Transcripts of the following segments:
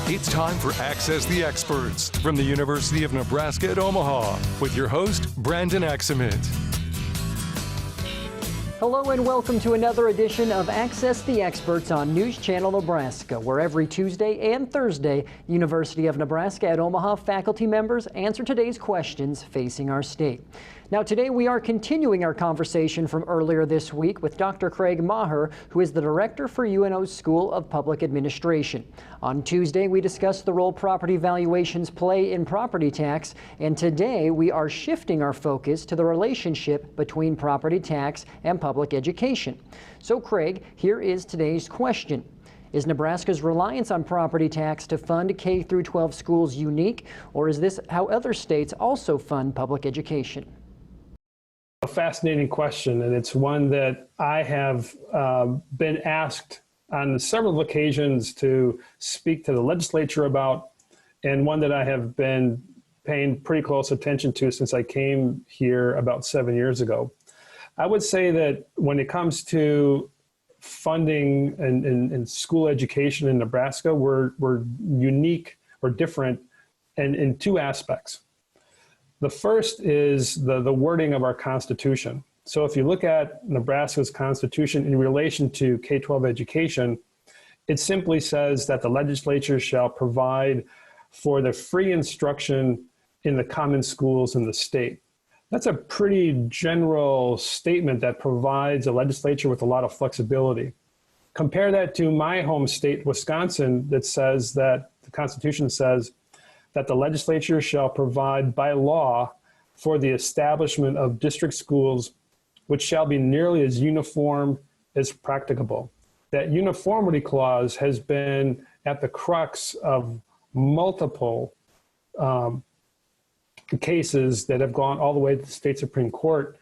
It's time for Access the Experts from the University of Nebraska at Omaha with your host, Brandon Axamit. Hello and welcome to another edition of Access the Experts on News Channel Nebraska, where every Tuesday and Thursday, University of Nebraska at Omaha faculty members answer today's questions facing our state. Now today we are continuing our conversation from earlier this week with Dr. Craig Maher, who is the director for UNO's School of Public Administration. On Tuesday we discussed the role property valuations play in property tax, and today we are shifting our focus to the relationship between property tax and public education. So Craig, here is today's question. Is Nebraska's reliance on property tax to fund K through 12 schools unique, or is this how other states also fund public education? A fascinating question, and it's one that I have been asked on several occasions to speak to the legislature about, and one that I have been paying pretty close attention to since I came here about 7 years ago. I would say that when it comes to funding and school education in Nebraska, we're unique or different in two aspects. The first is the wording of our Constitution. So if you look at Nebraska's Constitution in relation to K-12 education, it simply says that the legislature shall provide for the free instruction in the common schools in the state. That's a pretty general statement that provides a legislature with a lot of flexibility. Compare that to my home state, Wisconsin, that says that the Constitution says that the legislature shall provide by law for the establishment of district schools, which shall be nearly as uniform as practicable. That uniformity clause has been at the crux of multiple cases that have gone all the way to the state Supreme Court.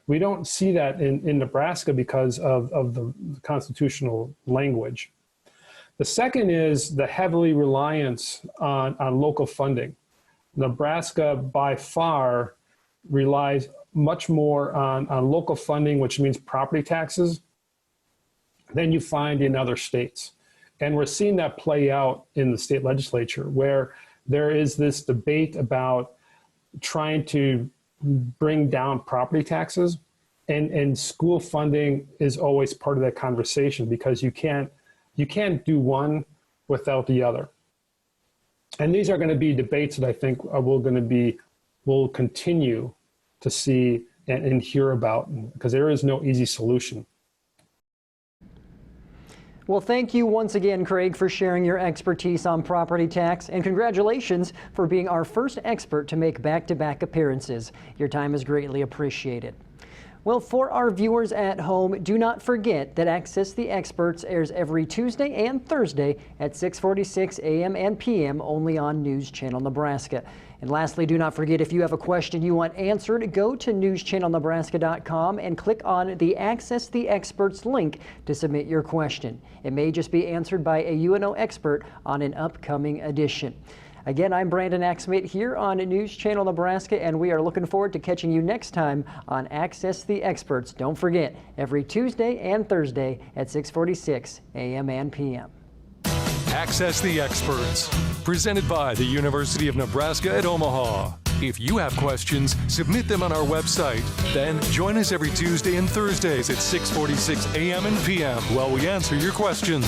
We don't see that in Nebraska because of the constitutional language. The second is the heavily reliance on local funding. Nebraska by far relies much more on local funding, which means property taxes, than you find in other states. And we're seeing that play out in the state legislature, where there is this debate about trying to bring down property taxes, and school funding is always part of that conversation because you can't do one without the other. And these are going to be debates that I think we'll continue to see and hear about, because there is no easy solution. Well, thank you once again, Craig, for sharing your expertise on property tax, and congratulations for being our first expert to make back-to-back appearances. Your time is greatly appreciated. Well, for our viewers at home, do not forget that Access the Experts airs every Tuesday and Thursday at 6:46 a.m. and p.m. only on News Channel Nebraska. And lastly, do not forget, if you have a question you want answered, go to newschannelnebraska.com and click on the Access the Experts link to submit your question. It may just be answered by a UNO expert on an upcoming edition. Again, I'm Brandon Axamit here on News Channel Nebraska, and we are looking forward to catching you next time on Access the Experts. Don't forget, every Tuesday and Thursday at 6:46 a.m. and p.m. Access the Experts, presented by the University of Nebraska at Omaha. If you have questions, submit them on our website. Then join us every Tuesday and Thursdays at 6:46 a.m. and p.m. while we answer your questions.